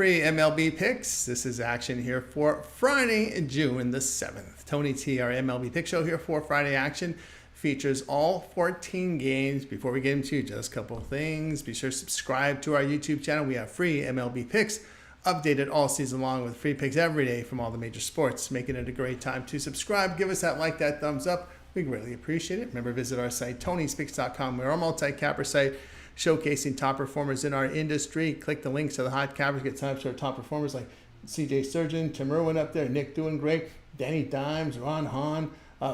Free MLB picks. This is action here for Friday, June the 7th. Tony T, our MLB pick show here for Friday action. Features all 14 games. Before we get into just a couple of things, be sure to subscribe to our YouTube channel. We have free MLB picks updated all season long with free picks every day from all the major sports, making it a great time to subscribe. Give us that like, that thumbs up. We greatly appreciate it. Remember, visit our site, Tony'sPicks.com. We're our multi-capper site showcasing top performers in our industry. Click the links to the hot cappers, get signed up to our top performers like CJ Surgeon, Tim Irwin up there, Nick doing great, Danny Dimes, Ron Hahn.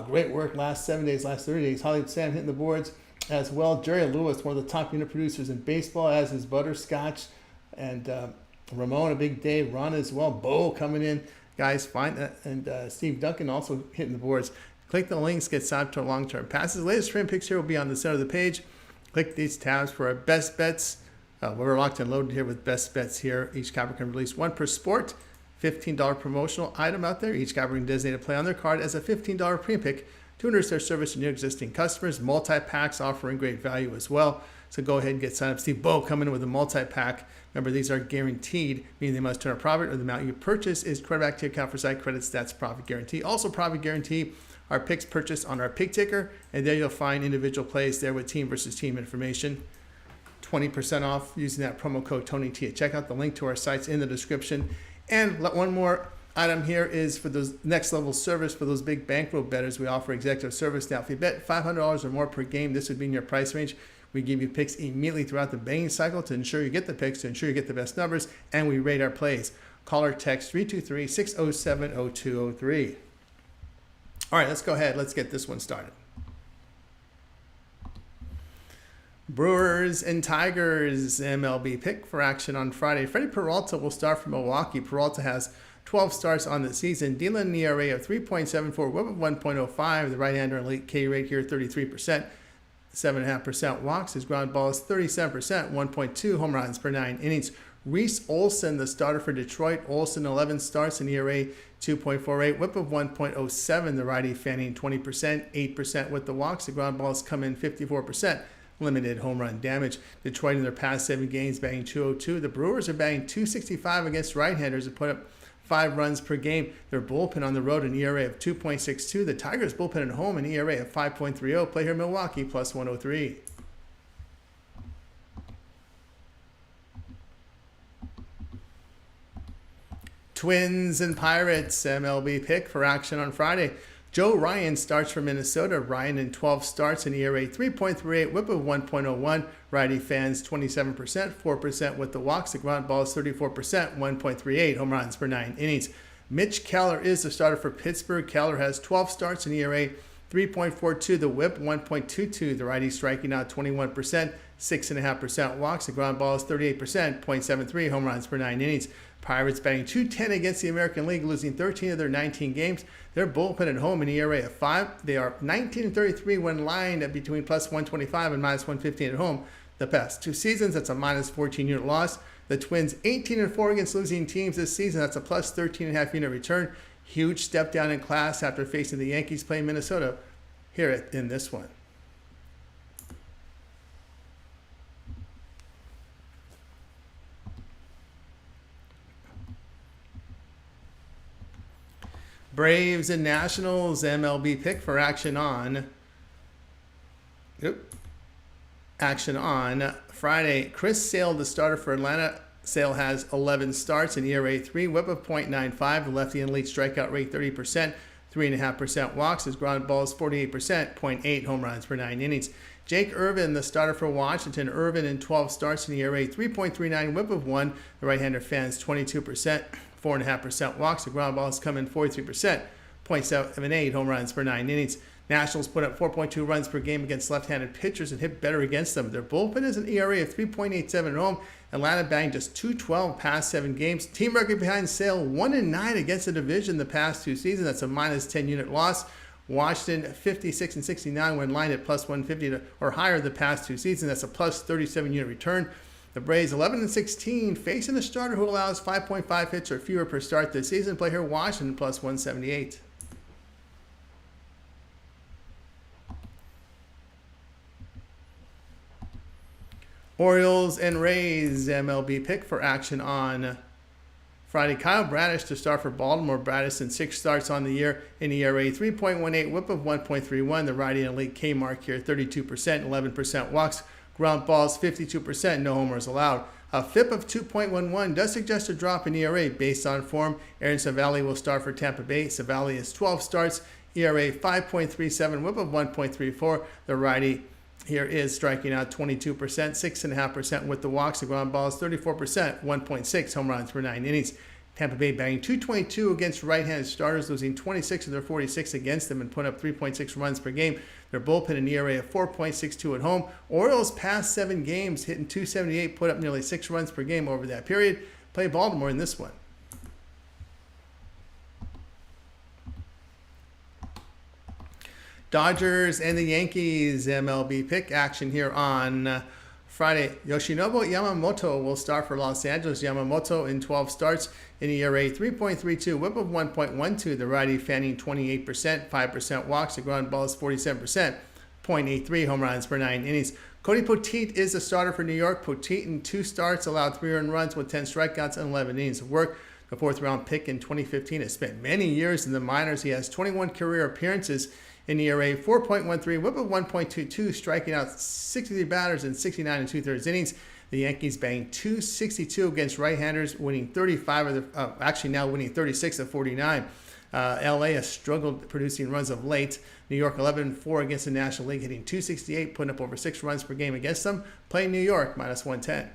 Great work last 7 days, last 30 days. Hollywood Sam hitting the boards as well. Jerry Lewis, one of the top unit producers in baseball, as is Butterscotch. And Ramon, a big day. Ron as well. Bo coming in. Guys, fine. And Steve Duncan also hitting the boards. Click the links, get signed up to our long-term passes. The latest frame picks here will be on the center of the page. Click these tabs for our best bets. We're locked and loaded here with best bets here. Each capper can release one per sport. $15 promotional item out there. Each capper can designate a play on their card as a $15 pre-pick to enrich their service to new existing customers. Multi-packs offering great value as well. So go ahead and get signed up. Steve Bo coming in with a multi-pack. Remember, these are guaranteed, meaning they must turn a profit or the amount you purchase is credit back to your account for site credit stats profit guarantee. Also profit guarantee our picks purchased on our pick ticker, and there you'll find individual plays there with team versus team information. 20% off using that promo code TonyT. Check out the link to our sites in the description. And one more item here is for those next level service for those big bankroll bettors. We offer executive service. Now, if you bet $500 or more per game, this would be in your price range. We give you picks immediately throughout the betting cycle to ensure you get the picks, to ensure you get the best numbers, and we rate our plays. Call or text 323-607-0203. All right, let's go ahead. Let's get this one started. Brewers and Tigers MLB pick for action on Friday. Freddie Peralta will start for Milwaukee. Peralta has 12 starts on the season, dealing an ERA of 3.74, whip of 1.05. The right-hander elite K rate here, 33%, 7.5% walks. His ground ball is 37%, 1.2 home runs per 9 innings. Reese Olson, the starter for Detroit. Olson, 11 starts, an ERA 2.48, whip of 1.07. The righty fanning 20%, 8% with the walks. The ground balls come in 54%. Limited home run damage. Detroit in their past 7 games batting .202. The Brewers are batting .265 against right-handers and put up 5 runs per game. Their bullpen on the road, an ERA of 2.62. The Tigers bullpen at home, an ERA of 5.30. Play here Milwaukee plus 103. Twins and Pirates MLB pick for action on Friday. Joe Ryan starts for Minnesota. Ryan in 12 starts, an ERA 3.38, whip of 1.01. Righty fans 27%, 4% with the walks. The ground ball is 34%, 1.38 home runs per 9 innings. Mitch Keller is the starter for Pittsburgh. Keller has 12 starts, an ERA 3.42. The whip 1.22. The righty striking out 21%, 6.5% walks. The ground ball is 38%, 0.73 home runs per 9 innings. Pirates batting .210 against the American League, losing 13 of their 19 games. Their bullpen at home, an ERA of 5. They are 19-33 when lined at between plus 125 and minus 115 at home. The past 2 seasons, that's a minus 14 unit loss. The Twins 18-4 against losing teams this season. That's a plus 13.5 unit return. Huge step down in class after facing the Yankees playing Minnesota here in this one. Braves and Nationals MLB pick for action on Friday. Chris Sale, the starter for Atlanta. Sale has 11 starts, an ERA 3, whip of .95. The lefty and elite strikeout rate 30%, 3.5% walks. His ground ball is 48%, 0.8 home runs per 9 innings. Jake Irvin, the starter for Washington. Irvin in 12 starts, an ERA 3.39, whip of 1. The right-hander fans 22%. 4.5% walks. The ground balls come in 43%, 0.78 home runs per 9 innings. Nationals put up 4.2 runs per game against left-handed pitchers and hit better against them. Their bullpen is an ERA of 3.87 at home. Atlanta batting just .212 past 7 games. Team record behind Sale 1-9 against the division the past 2 seasons. That's a minus 10 unit loss. Washington 56-69 when lined at plus 150 or higher the past 2 seasons. That's a plus 37 unit return. The Braves 11-16 facing a starter who allows 5.5 hits or fewer per start this season. Play here Washington plus 178. Orioles and Rays MLB pick for action on Friday, Kyle Bradish to start for Baltimore. Bradish in 6 starts on the year, in ERA 3.18, whip of 1.31. The righty and elite K mark here, 32%, 11% walks, ground balls 52%, no homers allowed. A FIP of 2.11 does suggest a drop in ERA based on form. Aaron Savali will start for Tampa Bay. Savali has 12 starts, ERA 5.37, whip of 1.34. The righty here is striking out 22%, 6.5% with the walks. The ground balls 34%, 1.6 home runs per 9 innings. Tampa Bay batting .222 against right-handed starters, losing 26 of their 46 against them and putting up 3.6 runs per game. Their bullpen an ERA of 4.62 at home. Orioles past 7 games hitting .278, put up nearly 6 runs per game over that period. Play Baltimore in this one. Dodgers and the Yankees MLB pick action here on Friday. Yoshinobu Yamamoto will start for Los Angeles. Yamamoto in 12 starts, in ERA 3.32, whip of 1.12. The righty fanning 28%, 5% walks. The ground balls 47%, 0.83 home runs per 9 innings. Cody Poteet is the starter for New York. Poteet in 2 starts allowed 3 earned runs with 10 strikeouts and 11 innings of work. The 4th-round pick in 2015 has spent many years in the minors. He has 21 career appearances in ERA 4.13, whip of 1.22, striking out 63 batters in 69 2/3 innings. The Yankees batting .262 against right-handers, winning 35 of the, actually now winning 36 of 49. LA has struggled producing runs of late. New York 11-4 against the National League, hitting .268, putting up over 6 runs per game against them. Playing New York -110.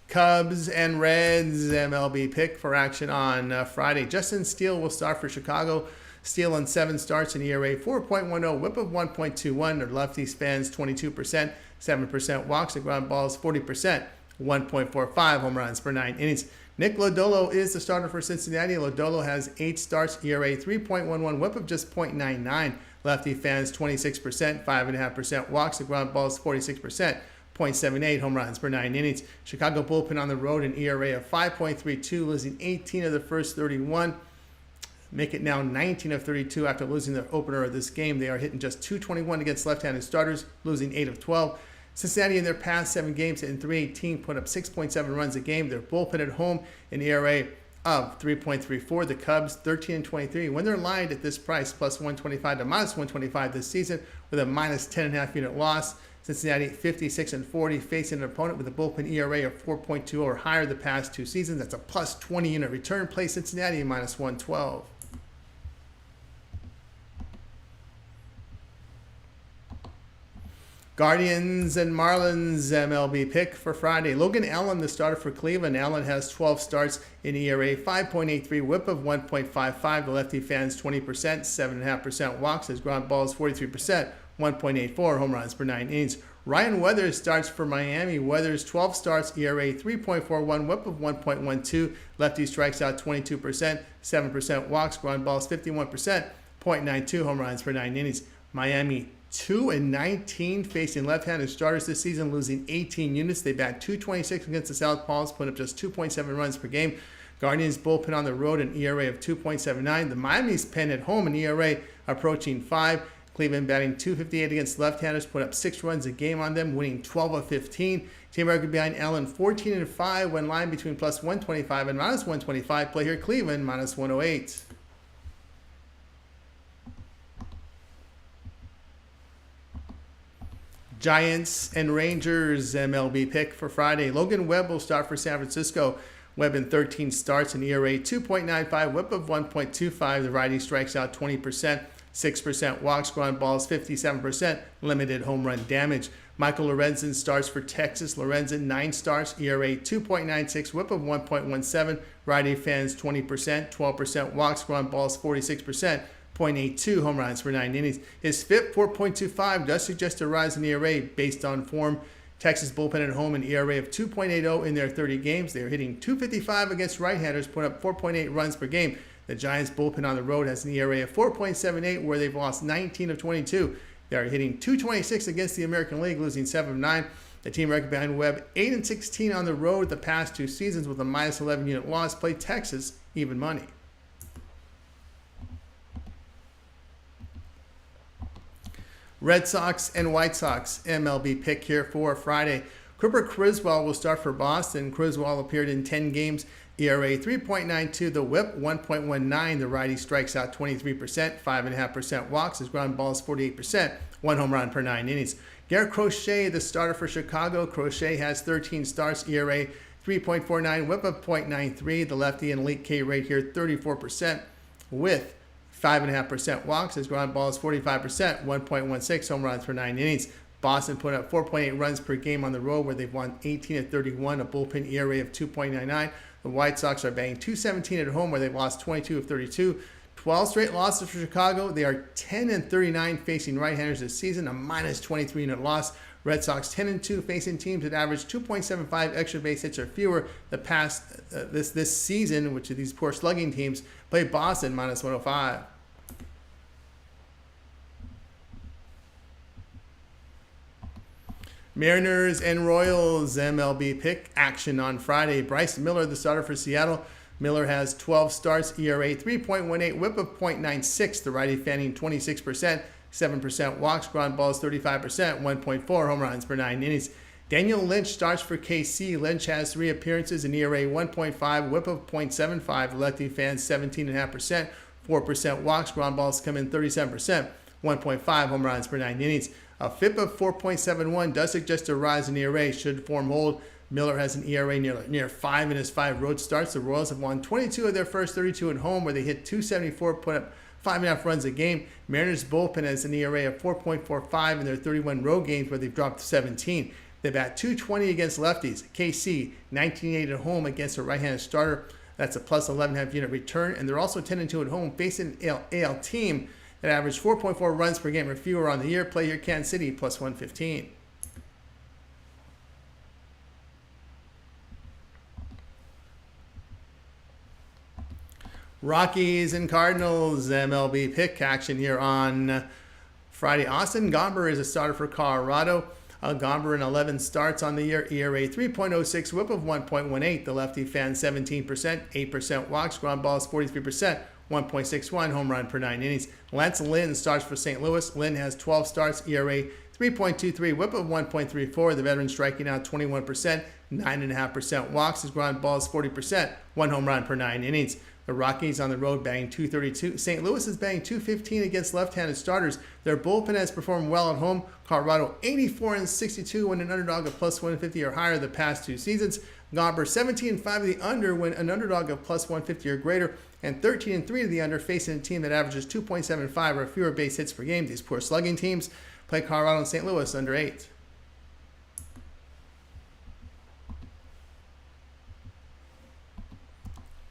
Cubs and Reds MLB pick for action on Friday. Justin Steele will start for Chicago. Steele on 7 starts in ERA 4.10, whip of 1.21. Their lefties fans 22%, 7% walks. The ground balls 40%, 1.45 home runs per 9 innings. Nick Lodolo is the starter for Cincinnati. Lodolo has 8 starts, ERA 3.11, whip of just .99. Lefty fans 26%, 5.5% walks. The ground balls 46%. .78 home runs per 9 innings. Chicago bullpen on the road, an ERA of 5.32, losing 18 of the first 31. Make it now 19 of 32 after losing their opener of this game. They are hitting just .221 against left-handed starters, losing 8 of 12. Cincinnati in their past 7 games hitting .318, put up 6.7 runs a game. Their bullpen at home, an ERA of 3.34. The Cubs 13-23. When they're lined at this price, +125 to -125 this season, with a -10.5 unit loss. Cincinnati 56-40, facing an opponent with a bullpen ERA of 4.20 or higher the past 2 seasons. That's a +20 unit return. Play Cincinnati -112. Guardians and Marlins MLB pick for Friday. Logan Allen, the starter for Cleveland. Allen has 12 starts in ERA 5.83, whip of 1.55. The lefty fans 20%, 7.5% walks. His ground balls 43%. 1.84 home runs per 9 innings. Ryan Weathers starts for Miami. Weathers 12 starts, ERA 3.41, whip of 1.12. Lefty strikes out 22%, 7% walks, ground balls 51%, 0.92 home runs per 9 innings. Miami 2-19 facing left-handed starters this season, losing 18 units. They bat .226 against the Southpaws, putting up just 2.7 runs per game. Guardians bullpen on the road, an ERA of 2.79. The Miami's pen at home, an ERA approaching 5. Cleveland batting .258 against left-handers, put up 6 runs a game on them, winning 12 of 15. Team record behind Allen 14-5 when lined between +125 and -125. Play here Cleveland -108. Giants and Rangers MLB pick for Friday. Logan Webb will start for San Francisco. Webb in 13 starts, an ERA 2.95, whip of 1.25. The righty strikes out 20%. 6% walks, ground balls 57%, limited home run damage. Michael Lorenzen starts for Texas. Lorenzen 9 starts, ERA 2.96, whip of 1.17. Righty fans 20%, 12% walks, ground balls 46%, 0.82 home runs per 9 innings. His FIP 4.25 does suggest a rise in ERA based on form. Texas bullpen at home, an ERA of 2.80 in their 30 games. They are hitting .255 against right-handers, putting up 4.8 runs per game. The Giants bullpen on the road has an ERA of 4.78, where they've lost 19 of 22. They are hitting .226 against the American League, losing 7 of 9. The team record behind Webb 8-16 on the road the past 2 seasons with a -11 unit loss. Play Texas even money. Red Sox and White Sox MLB pick here for Friday. Cooper Criswell will start for Boston. Criswell appeared in 10 games. ERA 3.92, the whip 1.19. The righty strikes out 23%, 5.5% walks. His ground balls 48%, 1 home run per 9 innings. Garrett Crochet, the starter for Chicago. Crochet has 13 starts, ERA 3.49, whip of .93. The lefty and elite K rate here 34% with 5.5% walks. His ground ball is 45%, 1.16 home runs per 9 innings. Boston put up 4.8 runs per game on the road where they've won 18 of 31, a bullpen ERA of 2.99. The White Sox are batting .217 at home where they've lost 22 of 32. 12 straight losses for Chicago. They are 10 and 39 facing right-handers this season, a minus 23 unit loss. Red Sox 10 and 2 facing teams that average 2.75 extra base hits or fewer. The past this season, which are these poor slugging teams, play Boston minus 105. Mariners and Royals MLB pick action on Friday. Bryce Miller, the starter for Seattle. Miller has 12 starts, ERA 3.18, whip of .96. The righty fanning 26%, 7% walks, ground balls 35%, 1.4 home runs per 9 innings. Daniel Lynch starts for KC. Lynch has 3 appearances, an ERA 1.5, whip of .75. Lefty fans 17.5%, 4% walks, ground balls come in 37%, 1.5 home runs per 9 innings. A FIP of 4.71 does suggest a rise in ERA should form hold. Miller has an ERA near 5 in his 5 road starts. The Royals have won 22 of their first 32 at home where they hit .274, put up 5.5 runs a game. Mariners bullpen has an ERA of 4.45 in their 31 road games where they've dropped 17. They bat .220 against lefties. KC 19.8 at home against a right-handed starter. That's a plus 11.5 unit return. And they're also 10-2 at home facing an AL team that averaged 4.4 runs per game or fewer on the year. Play here Kansas City plus 115. Rockies and Cardinals MLB pick action here on Friday. Austin Gomber is a starter for Colorado. Gomber in 11 starts on the year, ERA 3.06, whip of 1.18. The lefty fan 17%, 8% walks, ground balls 43%, 1.61 home run per 9 innings. Lance Lynn starts for St. Louis. Lynn has 12 starts, ERA 3.23, whip of 1.34. The veteran striking out 21%, 9.5% walks. His ground balls 40%, 1 home run per 9 innings. The Rockies on the road batting .232. St. Louis is batting .215 against left-handed starters. Their bullpen has performed well at home. Colorado 84 and 62 when an underdog of plus 150 or higher the past 2 seasons. Gomber 17 and 5 of the under when an underdog of plus 150 or greater, and 13 and 3 of the under facing a team that averages 2.75 or fewer base hits per game. These poor slugging teams play Colorado and St. Louis under 8.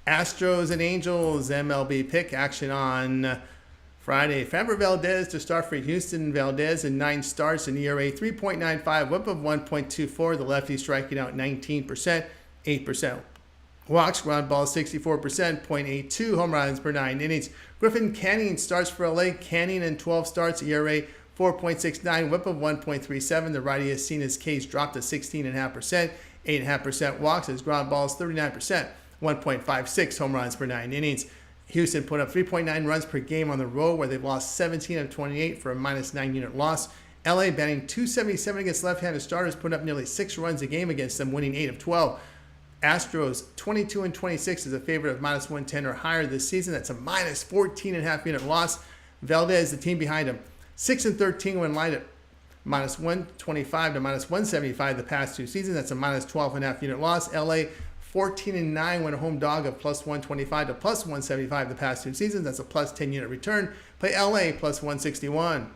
Astros and Angels MLB pick action on Friday. Framber Valdez to start for Houston. Valdez in 9 starts, an ERA 3.95, whip of 1.24. The lefty striking out 19%, 8% walks, ground ball 64%, .82 home runs per 9 innings. Griffin Canning starts for LA. Canning in 12 starts, ERA 4.69, whip of 1.37. The righty has seen his case drop to 16.5%, 8.5% walks. His ground balls 39%. 1.56 home runs per 9 innings. Houston put up 3.9 runs per game on the road where they've lost 17 of 28 for a minus 9 unit loss. LA batting .277 against left-handed starters, put up nearly 6 runs a game against them, winning 8 of 12. Astros 22 and 26 is a favorite of minus 110 or higher this season. That's a minus 14.5 unit loss. Valdez, the team behind him, 6 and 13 when lined at minus 125 to minus 175 the past 2 seasons. That's a minus 12.5 unit loss. LA 14 and 9 when a home dog of plus 125 to plus 175 the past 2 seasons. That's a plus 10 unit return. Play LA plus 161.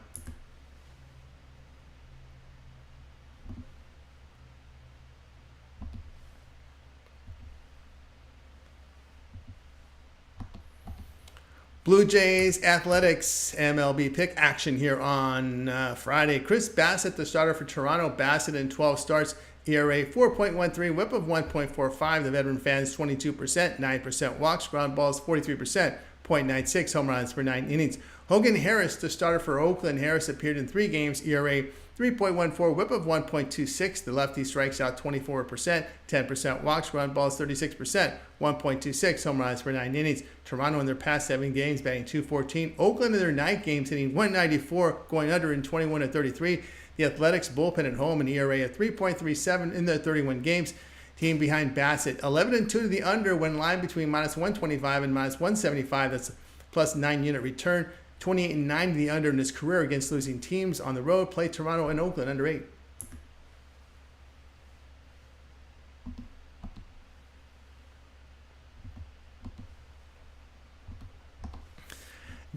Blue Jays Athletics MLB pick action here on Friday. Chris Bassett, the starter for Toronto. Bassett in 12 starts, ERA 4.13, whip of 1.45. The veteran fans 22%, 9% walks, ground balls 43%, .96 home runs per 9 innings. Hogan Harris, the starter for Oakland. Harris appeared in 3 games, ERA 3.14 whip of 1.26. The lefty strikes out 24%, 10% walks, ground balls 36%, 1.26 home runs per 9 innings. Toronto in their past 7 games batting .214. Oakland in their 9 games hitting .194, going under in 21 of 33. The Athletics bullpen at home, an ERA of 3.37 in their 31 games. Team behind Bassett, 11-2 to the under when line between -125 and -175. That's a plus 9 unit return. 28-9 to the under in his career against losing teams on the road. Play Toronto and Oakland under 8.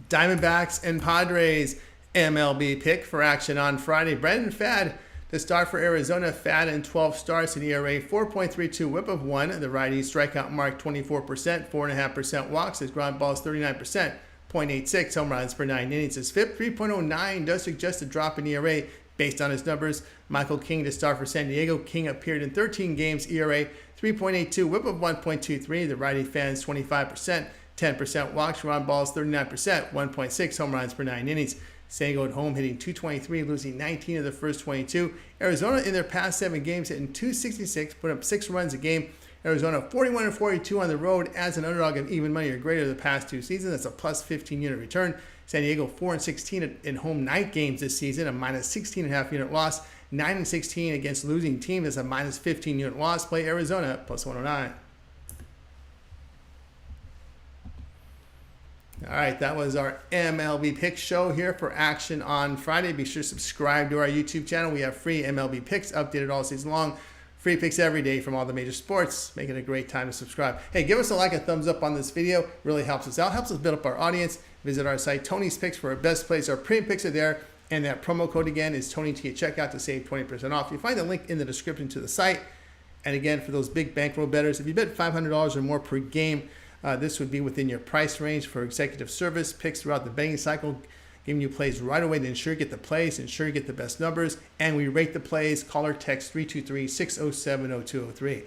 Diamondbacks and Padres MLB pick for action on Friday. Brandon Pfaadt to start for Arizona. Pfaadt in 12 starts, an ERA 4.32 whip of 1. The righty strikeout mark 24%, 4.5% walks. His ground balls 39%, 0.86 home runs per 9 innings. His FIP 3.09 does suggest a drop in ERA based on his numbers. Michael King to start for San Diego. King appeared in 13 games, ERA 3.82 whip of 1.23. The righty fans 25%, 10% walks, ground balls 39%, 1.6 home runs per 9 innings. San Diego at home hitting .223, losing 19 of the first 22. Arizona in their past 7 games hitting .266, put up 6 runs a game. Arizona 41-42 on the road as an underdog of even money or greater the past 2 seasons. That's a plus 15 unit return. San Diego 4-16 in home night games this season, a minus 16.5 unit loss. 9-16 against losing teams, that's a minus 15 unit loss. Play Arizona plus 109. All right, that was our MLB Picks show here for action on Friday. Be sure to subscribe to our YouTube channel. We have free MLB Picks updated all season long. Free picks every day from all the major sports. Make it a great time to subscribe. Hey, give us a like, a thumbs up on this video. Really helps us out. Helps us build up our audience. Visit our site, Tony's Picks, for our best plays. Our premium picks are there. And that promo code again is TonyT at checkout to save 20% off. You find the link in the description to the site. And again, for those big bankroll bettors, if you bet $500 or more per game, this would be within your price range for executive service picks throughout the betting cycle, giving you plays right away to ensure you get the plays, ensure you get the best numbers, and we rate the plays. Call or text 323-607-0203.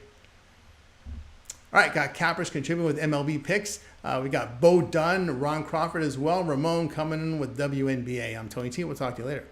All right, got cappers contributing with MLB Picks. We got Bo Dunn, Ron Crawford as well, Ramon coming in with WNBA. I'm Tony T. We'll talk to you later.